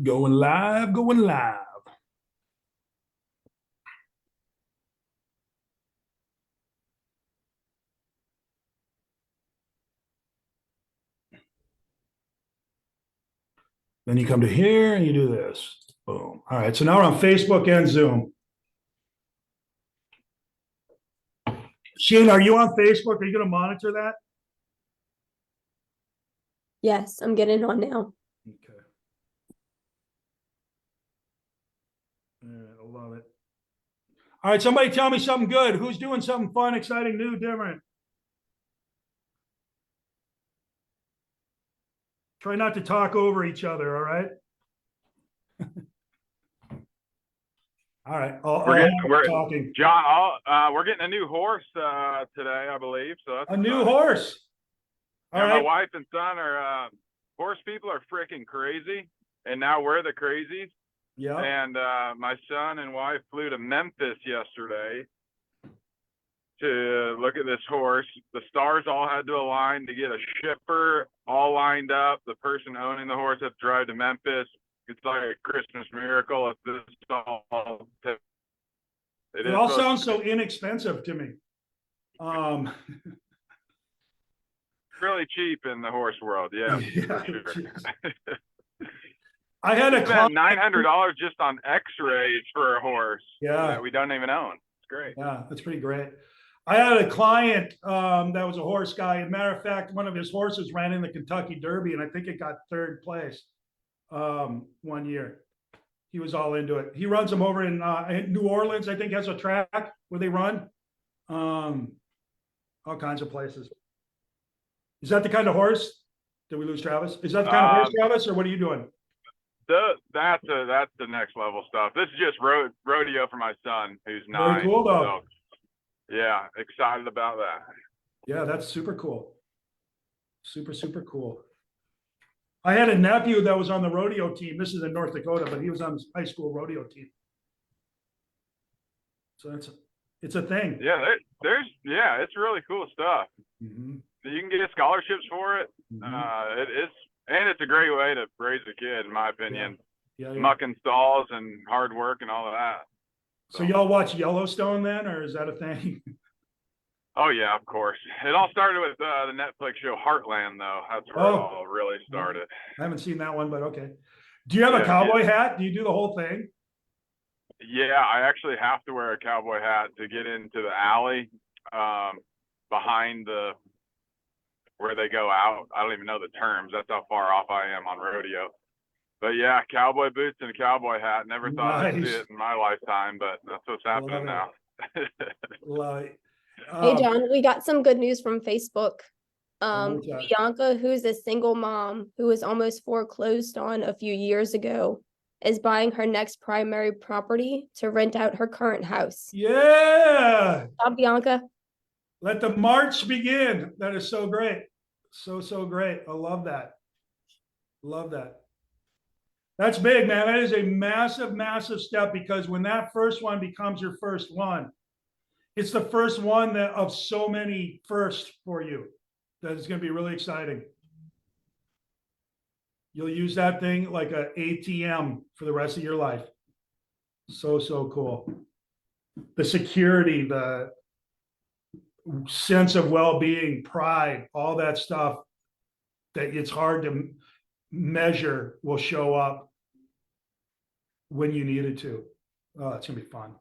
Going live, going live. Then you come to here and you do this. Boom. All right. So now we're on Facebook and Zoom. Shane, are you on Facebook? Are you going to monitor that? Yes, I'm getting on now. Okay. I love it. All right. Somebody tell me something good. Who's doing something fun, exciting, new, different? Try not to talk over each other. All right. All right. We're talking. John. We're getting a new horse today, I believe. So that's a new horse. All right. My wife and son are horse people are freaking crazy, and now we're the crazies. Yeah. And my son and wife flew to Memphis yesterday to look at this horse. The stars all had to align to get a shipper all lined up. The person owning the horse had to drive to Memphis. It's like a Christmas miracle if this all. It all sounds so inexpensive to me. Really cheap in the horse world, yeah. Yeah, for sure. I had a spent $900 just on X-rays for a horse. Yeah, that we don't even own. It's great. Yeah, that's pretty great. I had a client that was a horse guy. As a matter of fact, one of his horses ran in the Kentucky Derby, and I think it got third place one year. He was all into it. He runs them over in New Orleans, I think, has a track where they run. All kinds of places. Is that the kind of horse? Did we lose Travis? Is that the kind of horse, Travis, or what are you doing? That's the next level stuff. This is just rodeo for my son, who's 9. Very cool, though. So, yeah, excited about that. Yeah, that's super cool. Super cool. I had a nephew that was on the rodeo team. This is in North Dakota, but he was on the high school rodeo team. So it's a thing. Yeah, it's really cool stuff. Mm-hmm. You can get scholarships for it. Mm-hmm. It's a great way to raise a kid, in my opinion. Yeah. Mucking stalls and hard work and all of that. So y'all watch Yellowstone then, or is that a thing? Oh yeah, of course. It all started with the Netflix show Heartland, though. That's where it all really started. I haven't seen that one, but okay. Do you have a cowboy hat? Do you do the whole thing? Yeah, I actually have to wear a cowboy hat to get into the alley behind where they go out. I don't even know the terms. That's how far off I am on rodeo. But yeah, cowboy boots and a cowboy hat. Never thought I'd see it in my lifetime, but that's what's happening now. Love it. Hey, John, we got some good news from Facebook. Bianca, who's a single mom who was almost foreclosed on a few years ago, is buying her next primary property to rent out her current house. Yeah. Bianca. Let the march begin. That is so great. So great. I love that. Love that. That's big, man. That is a massive step, because when that first one becomes your first one, it's the first one of so many firsts for you. That is going to be really exciting. You'll use that thing like an ATM for the rest of your life. So cool. The security, the sense of well-being, pride, all that stuff that it's hard to measure will show up when you need it to. Oh, it's gonna be fun.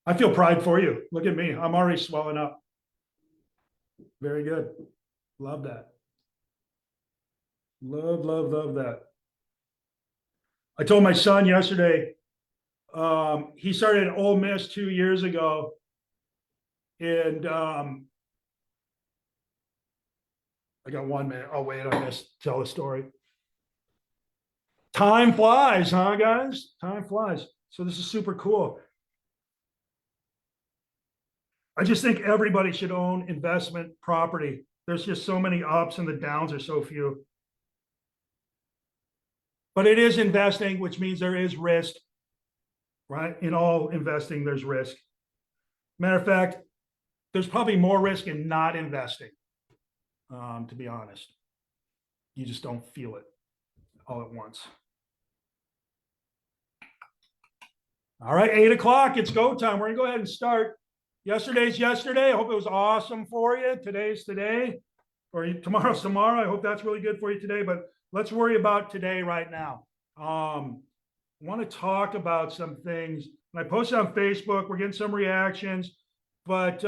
I feel pride for you. Look at me. I'm already swelling up. Very good. Love that. Love that. I told my son yesterday, he started at Ole Miss 2 years ago. And I got 1 minute. I'll wait on this, tell the story. Time flies, huh, guys? Time flies. So this is super cool. I just think everybody should own investment property. There's just so many ups, and the downs are so few. But it is investing, which means there is risk, right? In all investing, there's risk. Matter of fact, there's probably more risk in not investing, to be honest. You just don't feel it. all at once. All right, 8 o'clock, it's go time. We're gonna go ahead and start. Yesterday's yesterday. I hope it was awesome for you. Today's today, or tomorrow's tomorrow. I hope that's really good for you today, but let's worry about today right now. I want to talk about some things. I posted on Facebook, we're getting some reactions, but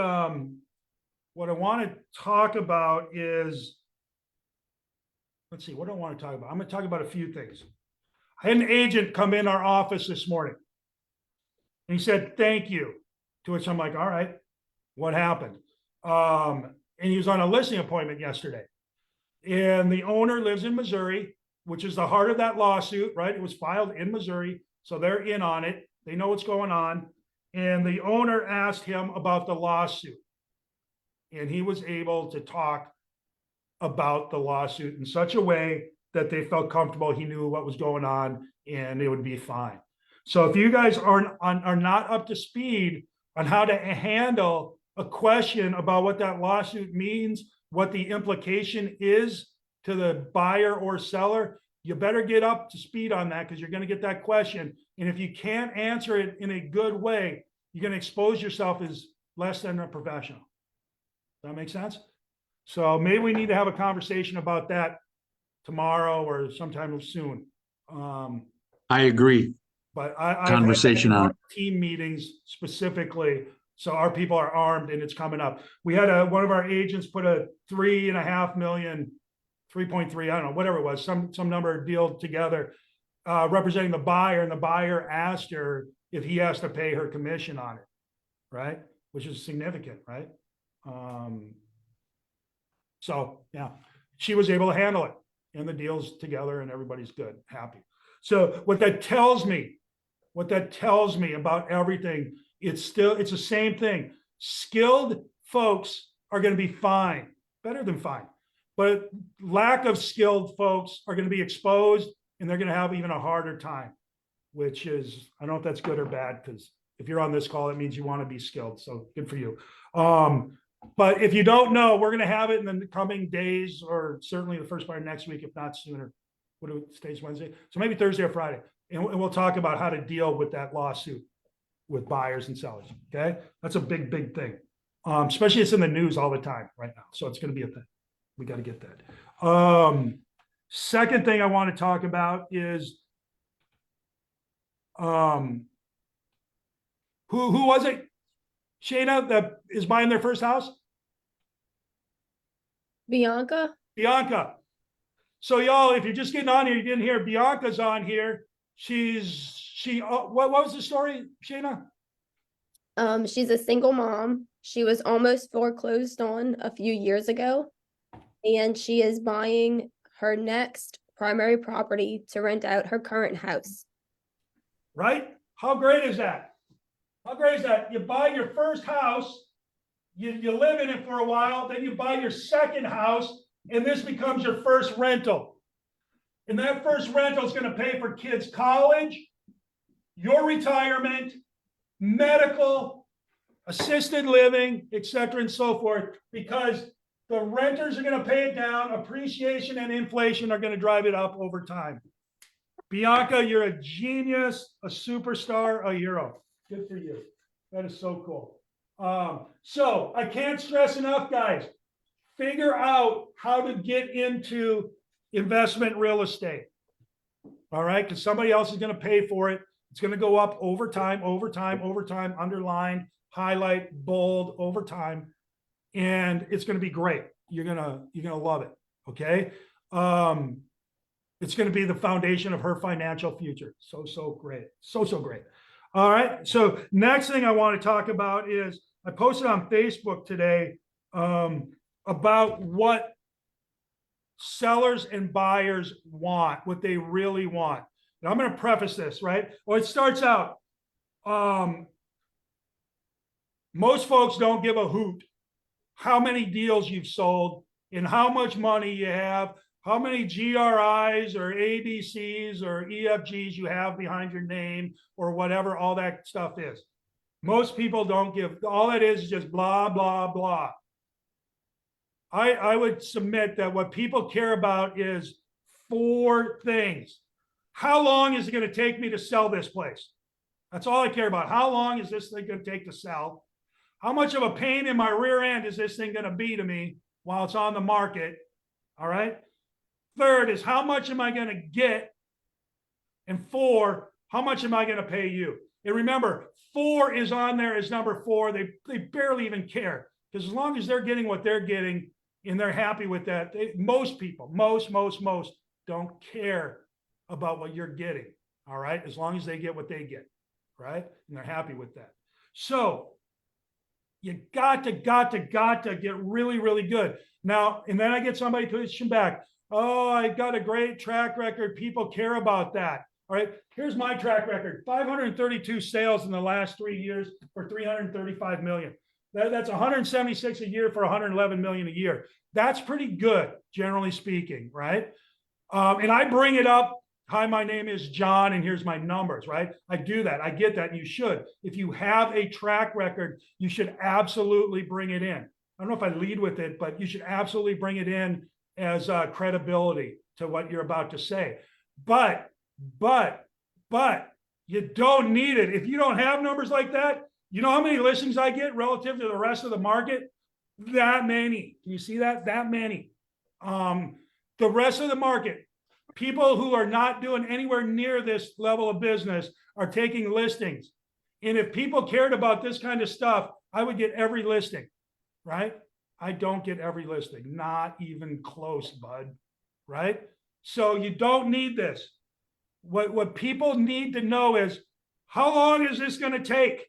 what I want to talk about is, let's see, what do I want to talk about? I'm going to talk about a few things. I had an agent come in our office this morning. And he said, thank you. To which I'm like, all right, what happened? And he was on a listing appointment yesterday. And the owner lives in Missouri, which is the heart of that lawsuit, right? It was filed in Missouri. So they're in on it. They know what's going on. And the owner asked him about the lawsuit. And he was able to talk about the lawsuit in such a way that they felt comfortable. He knew what was going on and it would be fine. So if you guys are not up to speed on how to handle a question about what that lawsuit means, what the implication is to the buyer or seller, you better get up to speed on that because you're going to get that question. And if you can't answer it in a good way, you're going to expose yourself as less than a professional. Does that make sense? So maybe we need to have a conversation about that tomorrow or sometime soon. I agree. But I Conversation on it. team meetings specifically, so our people are armed and it's coming up. We had one of our agents put a 3.5 million, 3.3, I don't know, whatever it was, some number deal together, representing the buyer, and the buyer asked her if he has to pay her commission on it, right? Which is significant, right? So yeah, she was able to handle it, and the deal's together, and everybody's good, happy. So what that tells me about everything, it's the same thing. Skilled folks are going to be fine, better than fine. But lack of skilled folks are going to be exposed, and they're going to have even a harder time, which is, I don't know if that's good or bad, because if you're on this call, it means you want to be skilled. So good for you. But if you don't know, we're going to have it in the coming days, or certainly the first part of next week, if not sooner. What do it stays Wednesday? So maybe Thursday or Friday. And we'll talk about how to deal with that lawsuit with buyers and sellers. Okay. That's a big, big thing. Especially it's in the news all the time right now. So it's going to be a thing. We got to get that. Second thing I want to talk about is who was it, Shayna, that is buying their first house? Bianca? So y'all, if you're just getting on here, you didn't hear Bianca's on here. What was the story, Shayna? She's a single mom. She was almost foreclosed on a few years ago, and she is buying her next primary property to rent out her current house. Right? How great is that? You buy your first house, you live in it for a while, then you buy your second house, and this becomes your first rental. And that first rental is going to pay for kids' college, your retirement, medical, assisted living, etc., and so forth, because the renters are going to pay it down. Appreciation and inflation are going to drive it up over time. Bianca, you're a genius, a superstar, a hero. Good for you. That is so cool. So I can't stress enough, guys. Figure out how to get into investment real estate. All right, because somebody else is going to pay for it. It's going to go up over time, underline, highlight, bold, over time, and it's going to be great. You're gonna love it. Okay, it's going to be the foundation of her financial future. So great, so great. All right. So next thing I want to talk about is I posted on Facebook today about what sellers and buyers want, what they really want. And I'm going to preface this, right? Well, it starts out, most folks don't give a hoot how many deals you've sold and how much money you have, how many GRIs or ABCs or EFGs you have behind your name or whatever all that stuff is. Most people don't give, all that is just blah, blah, blah. I would submit that what people care about is 4 things. How long is it going to take me to sell this place? That's all I care about. How long is this thing going to take to sell? How much of a pain in my rear end is this thing going to be to me while it's on the market? All right. Third is how much am I going to get? And 4, how much am I going to pay you? And remember, 4 is on there as number 4. They barely even care, because as long as they're getting what they're getting and they're happy with that, most people, most don't care about what you're getting. All right. As long as they get what they get. Right. And they're happy with that. So you got to get really, really good. Now, and then I get somebody pushing back. Oh, I got a great track record. People care about that. All right. Here's my track record. 532 sales in the last 3 years for 335 million. That's 176 a year for 111 million a year. That's pretty good, generally speaking, right? And I bring it up. Hi, my name is John, and here's my numbers, right? I do that. I get that. And you should. If you have a track record, you should absolutely bring it in. I don't know if I lead with it, but you should absolutely bring it in as credibility to what you're about to say. But you don't need it. If you don't have numbers like that, you know how many listings I get relative to the rest of the market? That many. Can you see that? That many. The rest of the market, people who are not doing anywhere near this level of business are taking listings. And if people cared about this kind of stuff, I would get every listing, right? I don't get every listing, not even close, bud, right? So you don't need this. What people need to know is, how long is this going to take,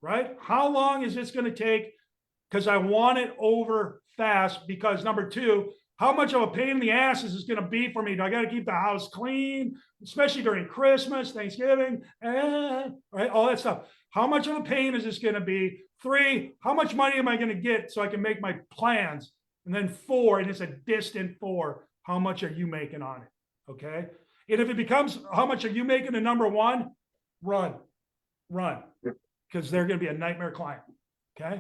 right? How long is this going to take? Because I want it over fast, because number 2, how much of a pain in the ass is this going to be for me? Do I got to keep the house clean, especially during Christmas, Thanksgiving, right? All that stuff. How much of a pain is this going to be? 3, how much money am I going to get so I can make my plans? And then 4, and it's a distant 4, how much are you making on it? Okay. And if it becomes, how much are you making a number 1? Run, because they're going to be a nightmare client. Okay.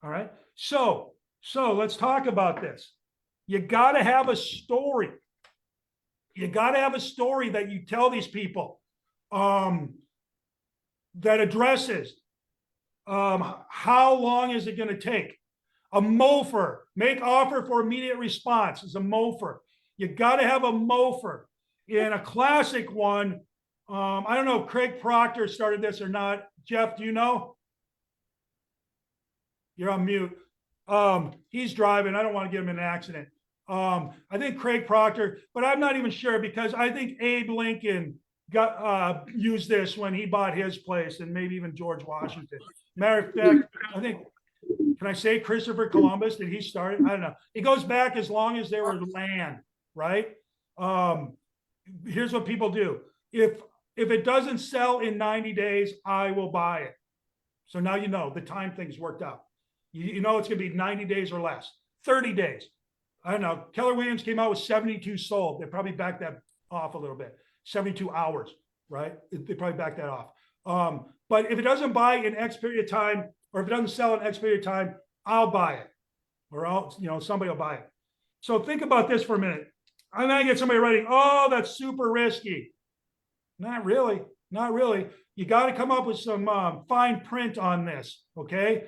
All right. So let's talk about this. You got to have a story. You got to have a story that you tell these people that addresses how long is it going to take? A M.O.F.I.R, make offer for immediate response, is a M.O.F.I.R. You got to have a M.O.F.I.R. In a classic one, I don't know if Craig Proctor started this or not. Jeff, do you know? You're on mute. He's driving. I don't want to get him in an accident. I think Craig Proctor, but I'm not even sure, because I think Abe Lincoln got used this when he bought his place, and maybe even George Washington. Matter of fact, I think, can I say Christopher Columbus? Did he start it? I don't know. It goes back as long as there was land, right? Here's what people do. If it doesn't sell in 90 days, I will buy it. So now you know the time thing's worked out. You know it's going to be 90 days or less. 30 days. I don't know. Keller Williams came out with 72 sold. They probably backed that off a little bit. 72 hours, right? They probably backed that off. But if it doesn't buy in X period of time, or if it doesn't sell in X period of time, I'll buy it. Or somebody will buy it. So think about this for a minute. I might get somebody writing, oh, that's super risky. Not really. Not really. You got to come up with some fine print on this, okay?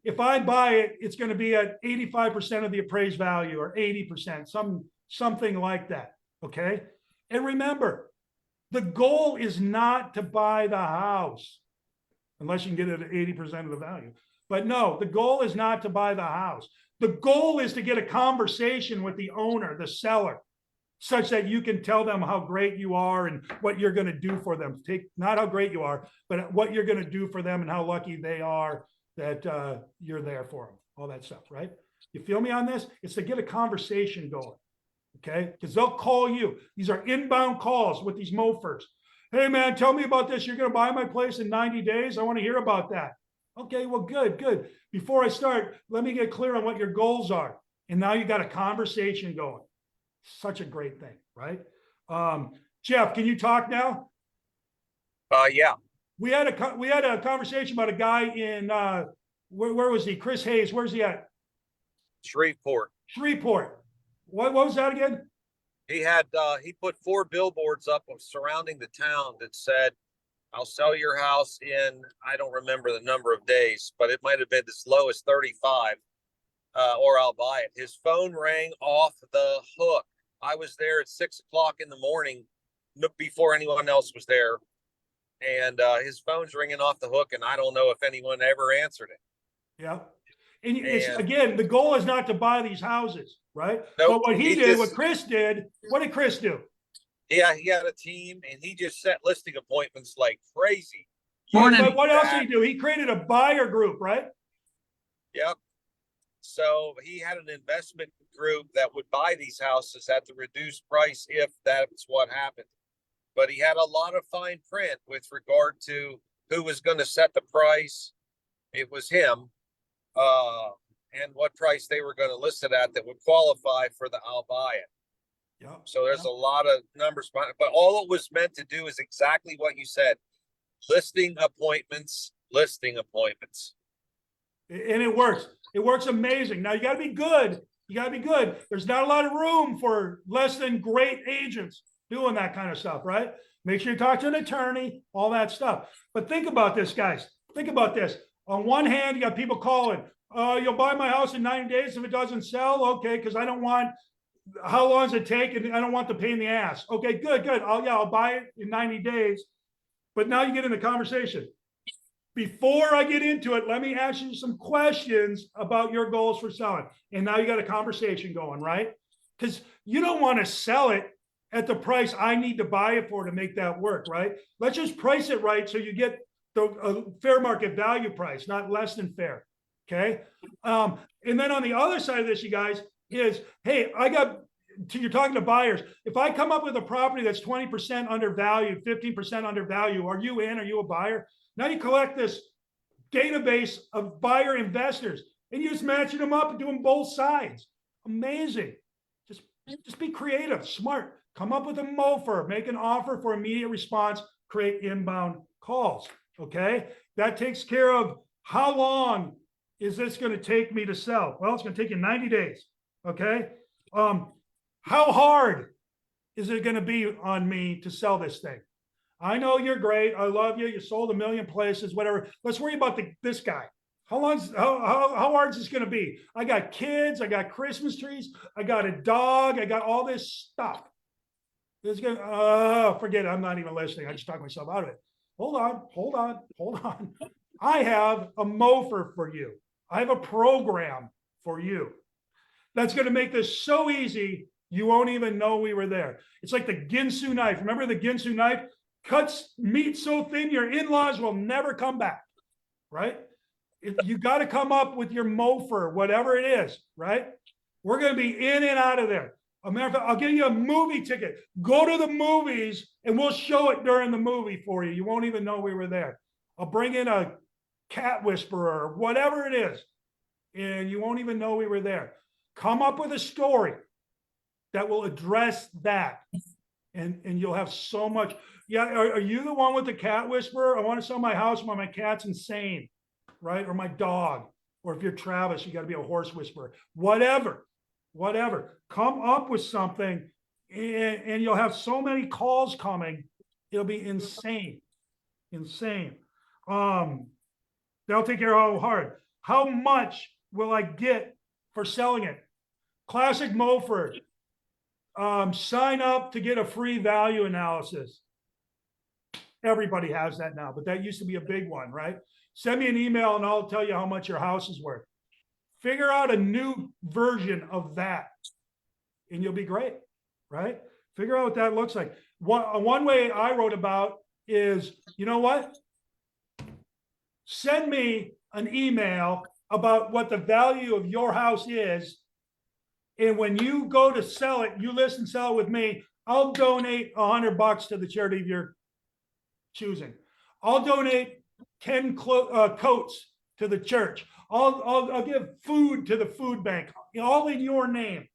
If I buy it, it's going to be at 85% of the appraised value, or 80%, something like that, okay? And remember, the goal is not to buy the house, unless you can get it at 80% of the value. But no, the goal is not to buy the house. The goal is to get a conversation with the owner, the seller, such that you can tell them how great you are and what you're going to do for them. Not how great you are, but what you're going to do for them and how lucky they are that you're there for them. All that stuff, right? You feel me on this? It's to get a conversation going, okay? Because they'll call you. These are inbound calls with these M.O.F.I.Rs. Hey, man, tell me about this. You're going to buy my place in 90 days? I want to hear about that. Okay, well, good. Before I start, let me get clear on what your goals are. And now you got a conversation going. Such a great thing, right? Jeff, can you talk now? Yeah. We had a conversation about a guy in where was he? Chris Hayes. Where's he at? Shreveport. Shreveport. What was that again? He put 4 billboards up surrounding the town that said, I'll sell your house in, I don't remember the number of days, but it might have been as low as 35, or I'll buy it. His phone rang off the hook. I was there at 6 o'clock in the morning before anyone else was there. And his phone's ringing off the hook, and I don't know if anyone ever answered it. Yeah. And it's, And- again, the goal is not to buy these houses, right? Nope, But what he did, just- what Chris did, what did Chris do? Yeah, he had a team, and he just set listing appointments like crazy. Morning. But what else did he do? He created a buyer group, right? Yep. So he had an investment group that would buy these houses at the reduced price if that's what happened. But he had a lot of fine print with regard to who was going to set the price. It was him. And what price they were going to list it at that would qualify for the I'll buy it. Yeah. So there's a lot of numbers behind it, but all it was meant to do is exactly what you said. Listing appointments. And it works. It works amazing. Now you got to be good. You got to be good. There's not a lot of room for less than great agents doing that kind of stuff, right? Make sure you talk to an attorney, all that stuff. But think about this, guys. Think about this. On one hand, you got people calling, you'll buy my house in 90 days if it doesn't sell. Okay, because I don't want, how long does it take? And I don't want the pain in the ass. Okay, good. I'll buy it in 90 days. But now you get in the conversation. Before I get into it, let me ask you some questions about your goals for selling. And now you got a conversation going, right? Because you don't want to sell it at the price I need to buy it for to make that work, right? Let's just price it right so you get the fair market value price, not less than fair. Okay. And then on the other side of this, you guys, is, hey, you're talking to buyers. If I come up with a property that's 20% undervalued, 15% undervalued, are you in? Are you a buyer? Now you collect this database of buyer investors and you're just matching them up and doing both sides. Amazing. Just be creative, smart. Come up with a M.O.F.I.R, make an offer for immediate response, create inbound calls. Okay. That takes care of how long is this going to take me to sell? Well, it's going to take you 90 days. Okay. How hard is it going to be on me to sell this thing? I know you're great. I love you. You sold 1 million places, whatever. Let's worry about this guy. How hard is this going to be? I got kids. I got Christmas trees. I got a dog. I got all this stuff. Forget it. I'm not even listening. I just talked myself out of it. Hold on. I have a M.O.F.I.R for you. I have a program for you that's going to make this so easy, you won't even know we were there. It's like the Ginsu knife. Remember the Ginsu knife? Cuts meat so thin, your in-laws will never come back, right? You got to come up with your M.O.F.I.R, whatever it is, right? We're going to be in and out of there. America, I'll give you a movie ticket. Go to the movies and we'll show it during the movie for you. You won't even know we were there. I'll bring in a cat whisperer or whatever it is, and you won't even know we were there. Come up with a story that will address that, and you'll have so much. Yeah, are you the one with the cat whisperer? I want to sell my house while my cat's insane, right? Or my dog. Or if you're Travis, you got to be a horse whisperer. Whatever. Come up with something, and you'll have so many calls coming. It'll be insane. They'll take care of how hard. How much will I get for selling it? Classic M.O.F.I.R. Sign up to get a free value analysis. Everybody has that now, but that used to be a big one, right? Send me an email and I'll tell you how much your house is worth. Figure out a new version of that and you'll be great, right? Figure out what that looks like. One way I wrote about is, you know what? Send me an email about what the value of your house is. And when you go to sell it, you list and sell it with me, I'll donate $100 to the charity of your choosing. I'll donate 10 coats to the church. I'll give food to the food bank, all in your name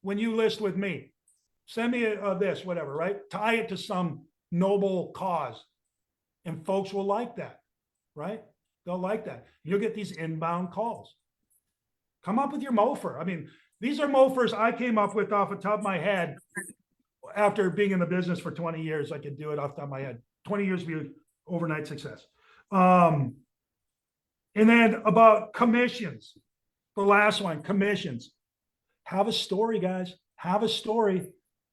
when you list with me. Send me this, whatever, right? Tie it to some noble cause. And folks will like that, right? They'll like that. You'll get these inbound calls. Come up with your M.O.F.I.R. I mean, these are M.O.F.I.Rs I came up with off the top of my head after being in the business for 20 years, I could do it off the top of my head. 20 years would be overnight success. And then about commissions, the last one, commissions. Have a story, guys. Have a story.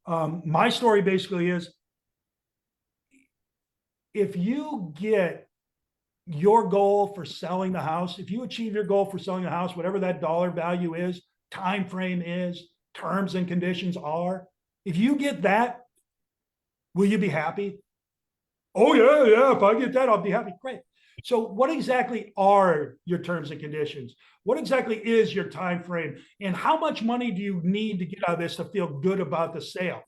My story basically is, if you get your goal for selling the house, if you achieve your goal for selling the house, whatever that dollar value is, time frame is, terms and conditions are, if you get that, will you be happy? Oh yeah, if I get that, I'll be happy. Great. So what exactly are your terms and conditions? What exactly is your time frame? And how much money do you need to get out of this to feel good about the sale?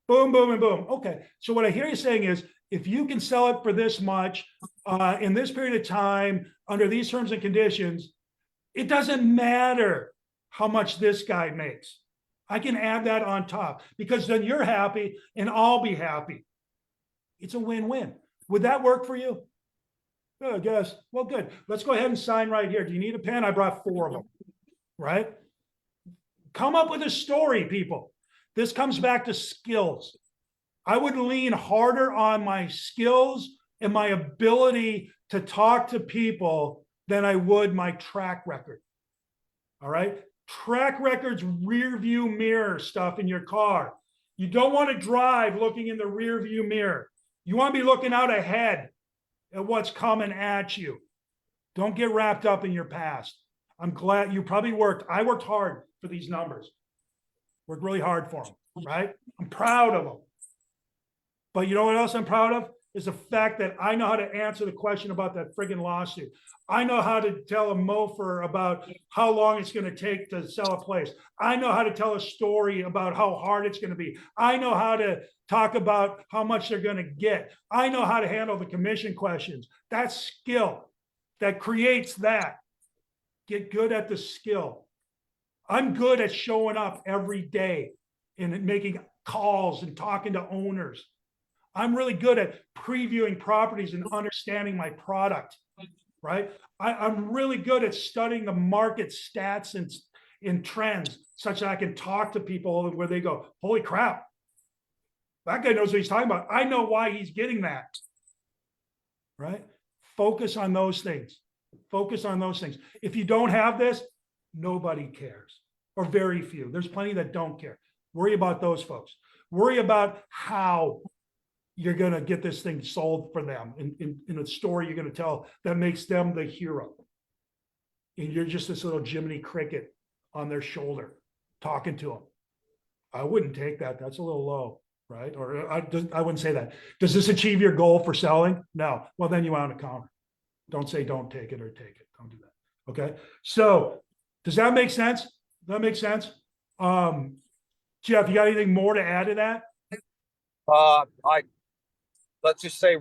Boom, boom, and boom. Okay. So what I hear you saying is, if you can sell it for this much in this period of time under these terms and conditions, it doesn't matter how much this guy makes. I can add that on top, because then you're happy and I'll be happy. It's a win-win. Would that work for you? Oh, I guess. Well, good. Let's go ahead and sign right here. Do you need a pen? I brought 4 of them, right? Come up with a story, people. This comes back to skills. I would lean harder on my skills and my ability to talk to people than I would my track record. All right? Track record's rear view mirror stuff in your car. You don't want to drive looking in the rear view mirror. You want to be looking out ahead at what's coming at you. Don't get wrapped up in your past. I'm glad you probably worked. I worked hard for these numbers. Worked really hard for them, right? I'm proud of them. But you know what else I'm proud of? Is the fact that I know how to answer the question about that friggin' lawsuit. I know how to tell a M.O.F.I.R about how long it's going to take to sell a place. I know how to tell a story about how hard it's going to be. I know how to talk about how much they're going to get. I know how to handle the commission questions. That's skill that creates that. Get good at the skill. I'm good at showing up every day and making calls and talking to owners. I'm really good at previewing properties and understanding my product, right? I'm really good at studying the market stats and trends such that I can talk to people where they go, holy crap, that guy knows what he's talking about. I know why he's getting that, right? Focus on those things. Focus on those things. If you don't have this, nobody cares, or very few. There's plenty that don't care. Worry about those folks. Worry about how you're going to get this thing sold for them in a story you're going to tell that makes them the hero. And you're just this little Jiminy Cricket on their shoulder talking to them. I wouldn't take that. That's a little low, right? Or I wouldn't say that. Does this achieve your goal for selling? No. Well, then you want to counter. Don't say don't take it or take it. Don't do that. Okay. So does that make sense? Does that make sense? Jeff, you got anything more to add to that? Let's just say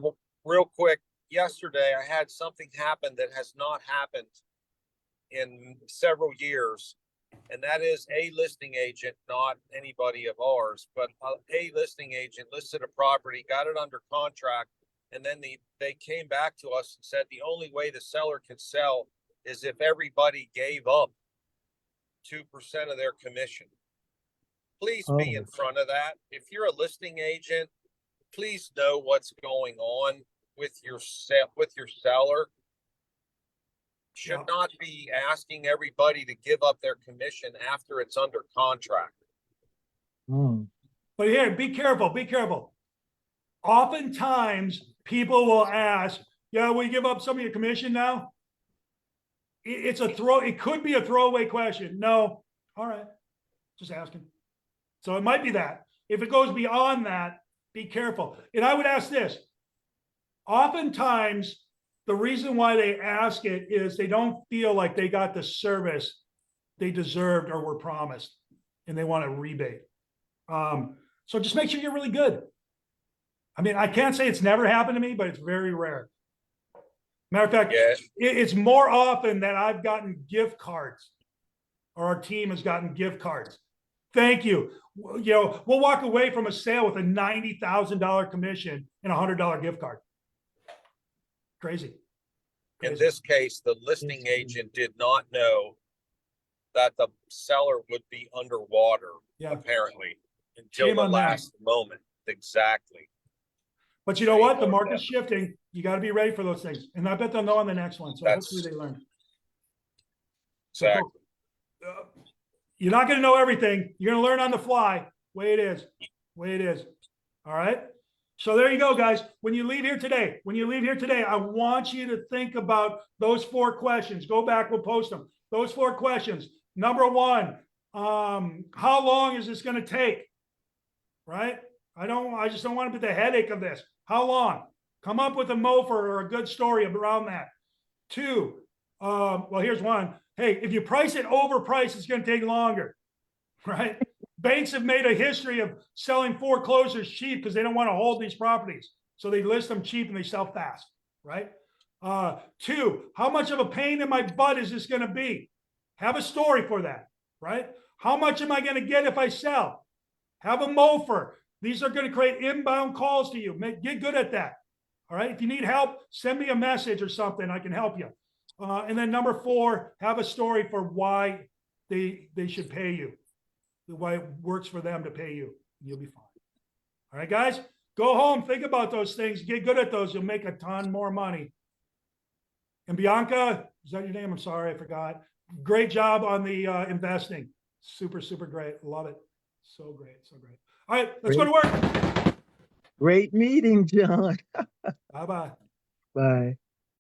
real quick, yesterday I had something happen that has not happened in several years. And that is a listing agent, not anybody of ours, but a listing agent listed a property, got it under contract. And then they came back to us and said, the only way the seller can sell is if everybody gave up 2% of their commission. Please be in front of that. If you're a listing agent, please know what's going on with your seller. Should not be asking everybody to give up their commission after it's under contract. But here, be careful, be careful. Oftentimes people will ask, yeah, will you give up some of your commission now? It could be a throwaway question. No. All right. Just asking. So it might be that. If it goes beyond that, be careful. And I would ask this. Oftentimes, the reason why they ask it is they don't feel like they got the service they deserved or were promised, and they want a rebate. So just make sure you're really good. I mean, I can't say it's never happened to me, but it's very rare. Matter of fact, it's more often that I've gotten gift cards, or our team has gotten gift cards. Thank you. You know, we'll walk away from a sale with a $90,000 commission and a $100 gift card. Crazy. In this case, the listing agent did not know that the seller would be underwater, apparently. until Shame the on them. last moment. Exactly. But you know what? The Shame on market's them. shifting. You got to be ready for those things. And I bet they'll know on the next one. So hopefully they learn. So cool. Exactly. You're not going to know everything. You're going to learn on the fly. Way it is. Way it is. All right. So there you go, guys. When you leave here today, I want you to think about those 4 questions. Go back. We'll post them. Those 4 questions. Number 1, how long is this going to take? Right. I just don't want to be the headache of this. How long? Come up with a M.O.F.I.R or a good story around that. 2, well, here's one. Hey, if you price it overpriced, it's going to take longer, right? Banks have made a history of selling foreclosures cheap because they don't want to hold these properties. So they list them cheap and they sell fast, right? 2, how much of a pain in my butt is this going to be? Have a story for that, right? How much am I going to get if I sell? Have a M.O.F.I.R. These are going to create inbound calls to you. Get good at that. All right. If you need help, send me a message or something. I can help you. And then number 4, have a story for why they should pay you, why it works for them to pay you. You'll be fine. All right, guys, go home. Think about those things. Get good at those. You'll make a ton more money. And Bianca, is that your name? I'm sorry, I forgot. Great job on the investing. Super, super great. Love it. So great. So great. All right, let's go to work. Great meeting, John. Bye-bye. Bye.